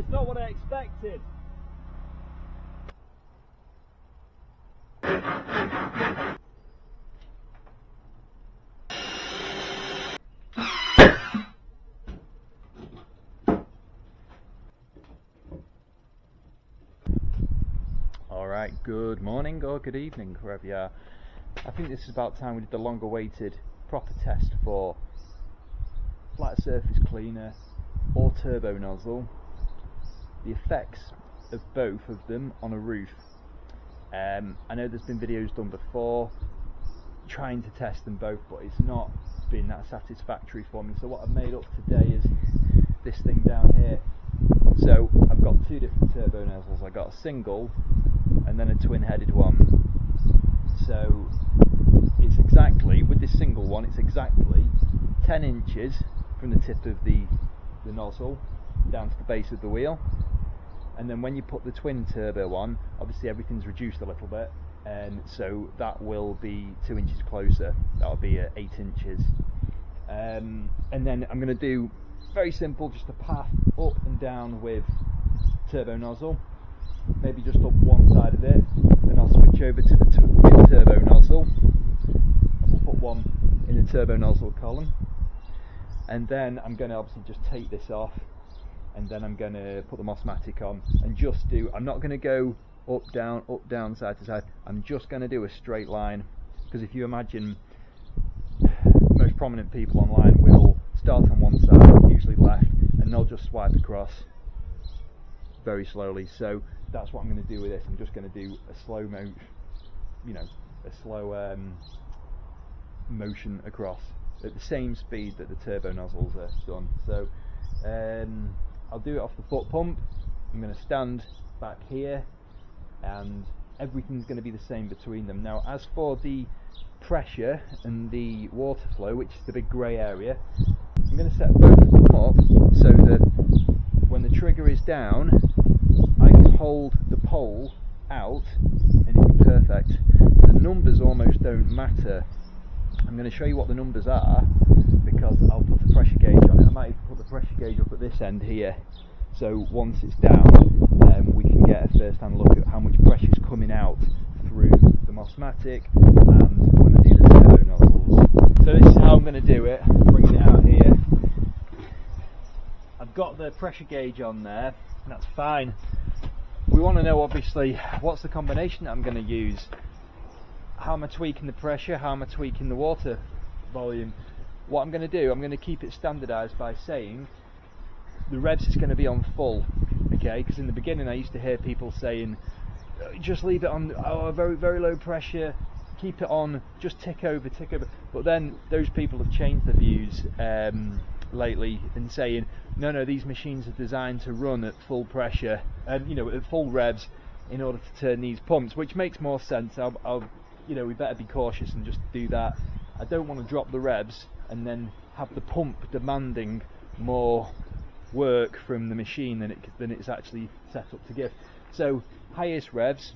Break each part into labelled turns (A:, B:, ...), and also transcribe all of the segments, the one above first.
A: it's not what I expected. Alright, good morning or good evening, wherever you are. I think this is about time we did the long awaited proper test for flat surface cleaner or turbo nozzle, the effects of both of them on a roof. I know there's been videos done before trying to test them both, but it's not been that satisfactory for me. So what I've made up today is this thing down here. So I've got two different turbo nozzles. I've got a single and then a twin-headed one. So it's exactly, with this single one, it's exactly 10 inches from the tip of the nozzle down to the base of the wheel. And then when you put the twin turbo on, obviously everything's reduced a little bit, and so that will be 2 inches closer. That'll be at 8 inches. And then I'm going to do very simple, just a path up and down with turbo nozzle, maybe just up one side of it. Then I'll switch over to the twin turbo nozzle, and we'll put one in the turbo nozzle column. And then I'm going to obviously just take this off, and then I'm going to put the Mossmatic on and just do, I'm not going to go up, down, side to side. I'm just going to do a straight line, because if you imagine, most prominent people online will start on one side, usually left, and they'll just swipe across very slowly. So that's what I'm going to do with this. I'm just going to do a slow motion across at the same speed that the turbo nozzles are done. So I'll do it off the foot pump. I'm going to stand back here, and everything's going to be the same between them. Now, as for the pressure and the water flow, which is the big grey area, I'm going to set both of them up so that when the trigger is down, I can hold the pole out and it'll be perfect. The numbers almost don't matter. I'm going to show you what the numbers are, because I'll put the pressure gauge on it. I might even put the pressure gauge up at this end here, so once it's down, we can get a first-hand look at how much pressure is coming out through the Mossmatic and when I do the turbo nozzles. So this is how I'm going to do it. Bringing it out here. I've got the pressure gauge on there. That's fine. We want to know, obviously, what's the combination that I'm going to use. How am I tweaking the pressure? How am I tweaking the water volume? What I'm going to do, I'm going to keep it standardised by saying the revs is going to be on full, okay? Because in the beginning I used to hear people saying, just leave it on very, very low pressure, keep it on, just tick over. But then those people have changed their views lately and saying, no, these machines are designed to run at full pressure, at full revs in order to turn these pumps, which makes more sense. We better be cautious and just do that. I don't want to drop the revs and then have the pump demanding more work from the machine than it's actually set up to give. So highest revs,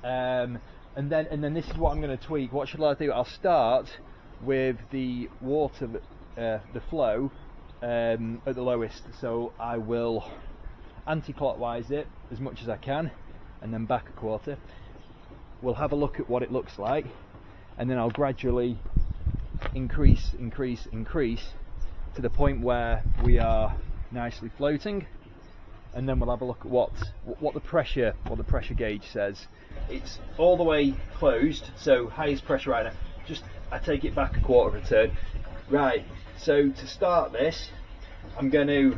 A: and then this is what I'm going to tweak. What shall I do? I'll start with the water, the flow at the lowest. So I will anti-clockwise it as much as I can, and then back a quarter. We'll have a look at what it looks like, and then I'll gradually increase to the point where we are nicely floating, and then we'll have a look at what the pressure gauge says. It's all the way closed, so highest pressure right now. I take it back a quarter of a turn. Right, so to start this, I'm going to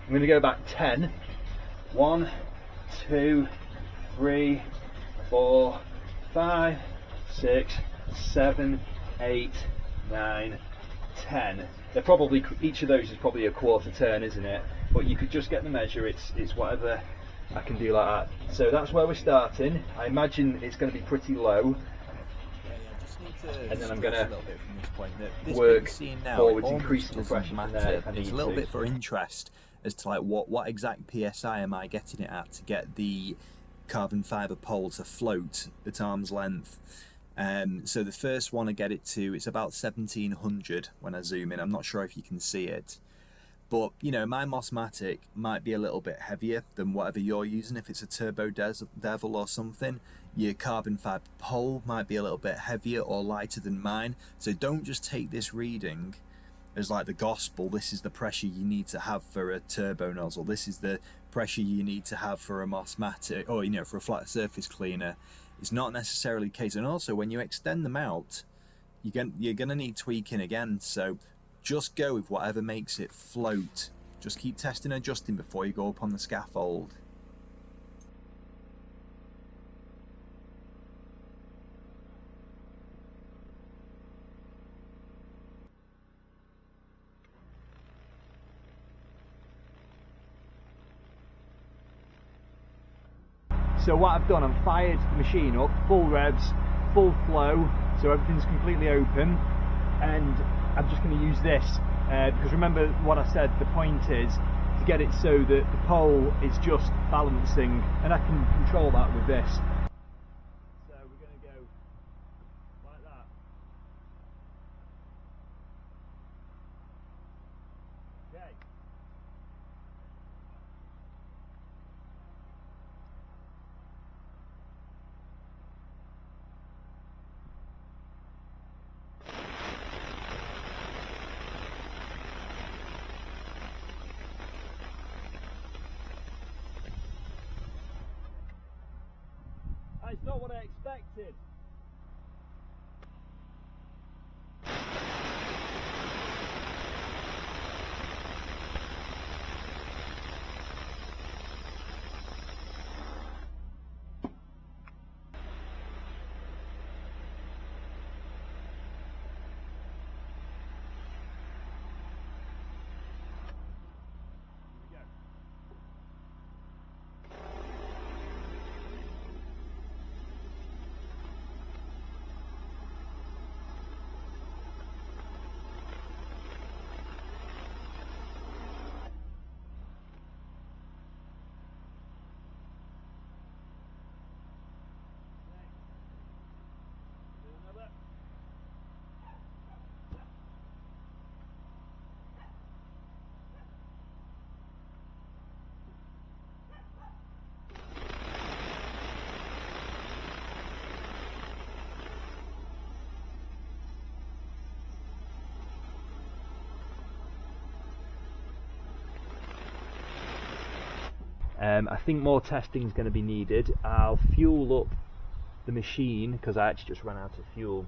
A: go back 10. 1, 2, 3, 4, 5, 6, 7, 8, 9, 10. They're probably, each of those is probably a quarter turn, isn't it? But you could just get the measure. It's whatever I can do like that. So that's where we're starting. I imagine it's going to be pretty low. And then I'm going to work forwards, increasing the pressure from there.
B: It's a little bit for interest as to like what exact PSI am I getting it at to get the carbon fibre pole to float at arm's length. So the first one I get it to, it's about 1700 when I zoom in. I'm not sure if you can see it, But you know, my Mossmatic might be a little bit heavier than whatever you're using. If it's a Turbo Devil or something, your carbon fibre pole might be a little bit heavier or lighter than mine. So don't just take this reading as like the gospel. This is the pressure you need to have for a turbo nozzle. This is the pressure you need to have for a Mossmatic, or you know, for a flat surface cleaner. It's not necessarily the case. And also, when you extend them out, you're gonna need tweaking again. So just go with whatever makes it float. Just keep testing and adjusting before you go up on the scaffold.
A: So what I've done, I've fired the machine up, full revs, full flow, so everything's completely open, and I'm just going to use this, because remember what I said, the point is to get it so that the pole is just balancing, and I can control that with this. So we're going to go like that. Okay. It's not what I expected. I think more testing is going to be needed. I'll fuel up the machine because I actually just ran out of fuel.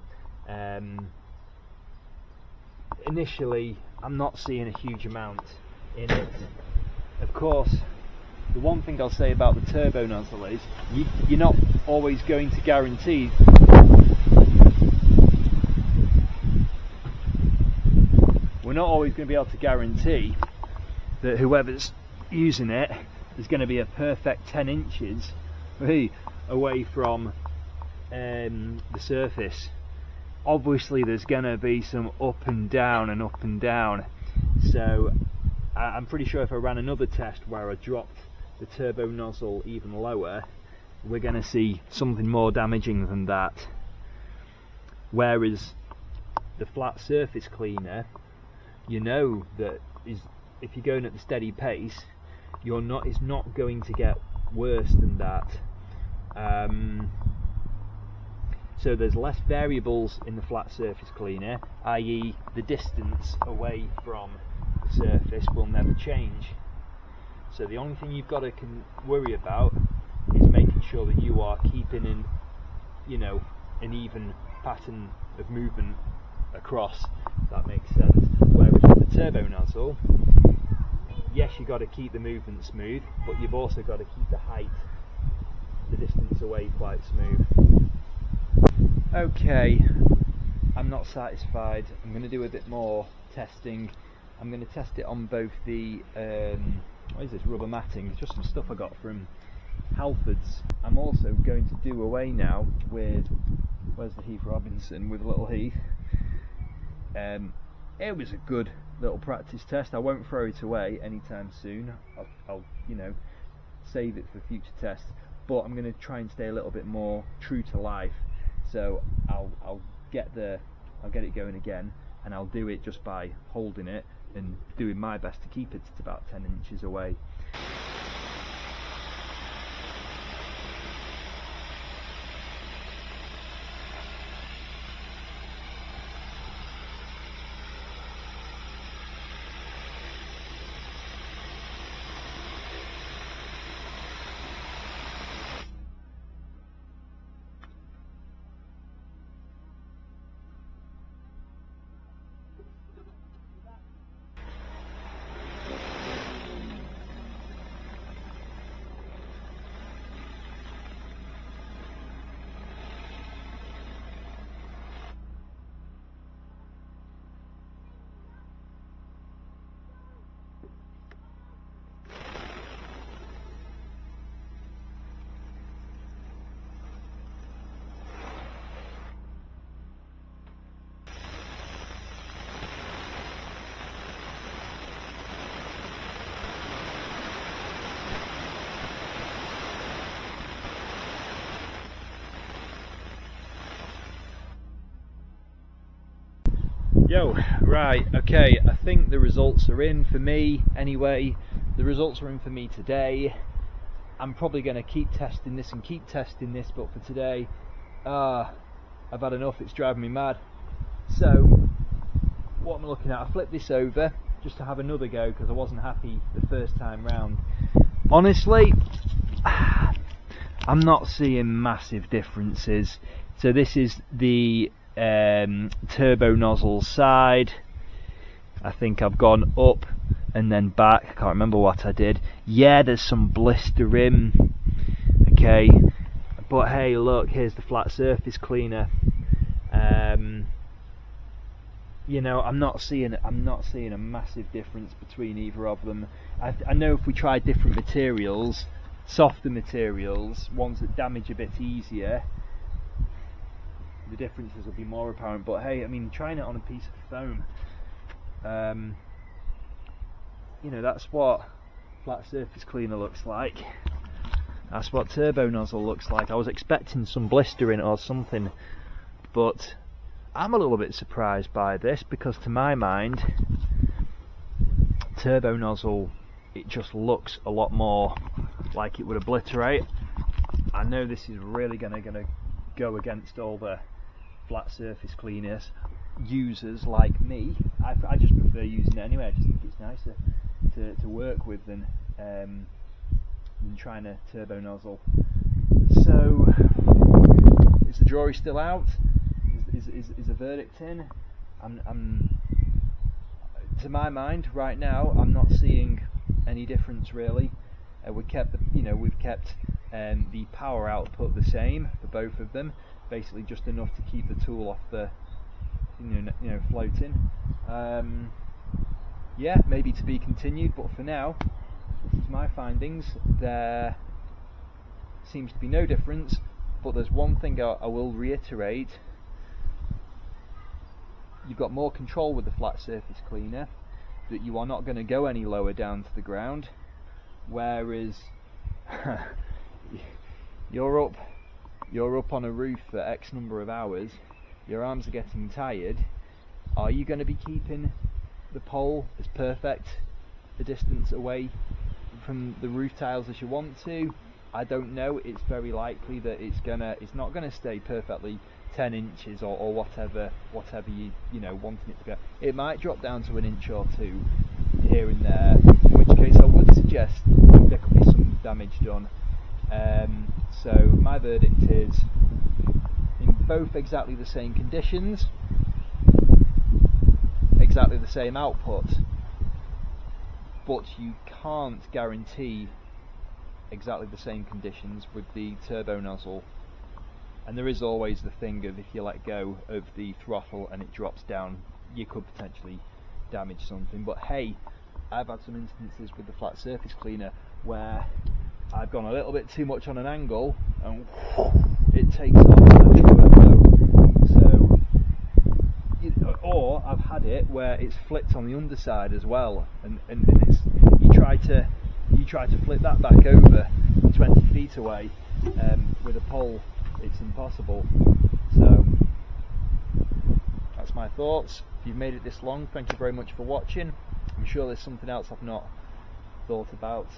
A: Initially, I'm not seeing a huge amount in it. Of course, the one thing I'll say about the turbo nozzle is you're not always going to guarantee we're not always going to be able to guarantee that whoever's using it is going to be a perfect 10 inches away from the surface. Obviously there's going to be some up and down and up and down, so I'm pretty sure if I ran another test where I dropped the turbo nozzle even lower, we're going to see something more damaging than that. Whereas the flat surface cleaner, you know that if you're going at the steady pace, it's not going to get worse than that. So there's less variables in the flat surface cleaner, i.e. the distance away from the surface will never change. So the only thing you've got to worry about is making sure that you are keeping in, an even pattern of movement across. If that makes sense. Whereas with the turbo nozzle, yes, you've got to keep the movement smooth, but you've also got to keep the height, the distance away quite smooth. Okay, I'm not satisfied. I'm going to do a bit more testing. I'm going to test it on both the what is this, rubber matting, just some stuff I got from Halfords. I'm also going to do away now with, where's the Heath Robinson with Little Heath. It was a good little practice test. I won't throw it away anytime soon. I'll save it for future tests, but I'm going to try and stay a little bit more true to life. So I'll get it going again, and I'll do it just by holding it and doing my best to keep it at about 10 inches away. Yo, right, okay, I think the results are in for me anyway. The results are in for me today. I'm probably going to keep testing this, but for today, I've had enough, it's driving me mad. So, what am I looking at? I flipped this over just to have another go because I wasn't happy the first time round. Honestly, I'm not seeing massive differences. So this is the turbo nozzle side. I think I've gone up and then back. I can't remember what I did. Yeah, there's some blistering. Okay, but hey, look, here's the flat surface cleaner. You know, I'm not seeing a massive difference between either of them. I know if we try different materials, softer materials, ones that damage a bit easier, the differences will be more apparent. But hey, I mean, trying it on a piece of foam, you know, that's what flat surface cleaner looks like. That's what turbo nozzle looks like. I was expecting some blistering or something, but I'm a little bit surprised by this because to my mind, turbo nozzle, it just looks a lot more like it would obliterate. I know this is really gonna go against all the flat surface cleaners users like me. I just prefer using it anyway. I just think it's nicer to work with than trying a turbo nozzle. So, is the jury still out? Is a verdict in? To my mind, right now, I'm not seeing any difference really. We've kept the power output the same for both of them, basically just enough to keep the tool off the, floating. Yeah, maybe to be continued, but for now, this is my findings. There seems to be no difference, but there's one thing I will reiterate. You've got more control with the flat surface cleaner, that you are not going to go any lower down to the ground, whereas you're up on a roof for X number of hours, your arms are getting tired. Are you going to be keeping the pole as perfect a distance away from the roof tiles as you want to? I don't know. It's very likely that it's not gonna stay perfectly 10 inches or whatever you wanting it to go. It might drop down to an inch or two here and there, in which case I would suggest there could be some damage done. So my verdict is, in both exactly the same conditions, exactly the same output, but you can't guarantee exactly the same conditions with the turbo nozzle. And there is always the thing of, if you let go of the throttle and it drops down, you could potentially damage something. But hey, I've had some instances with the flat surface cleaner where I've gone a little bit too much on an angle and it takes off. So, or I've had it where it's flipped on the underside as well, and it's, you try to flip that back over 20 feet away with a pole. It's impossible. So that's my thoughts. If you've made it this long, thank you very much for watching. I'm sure there's something else I've not thought about.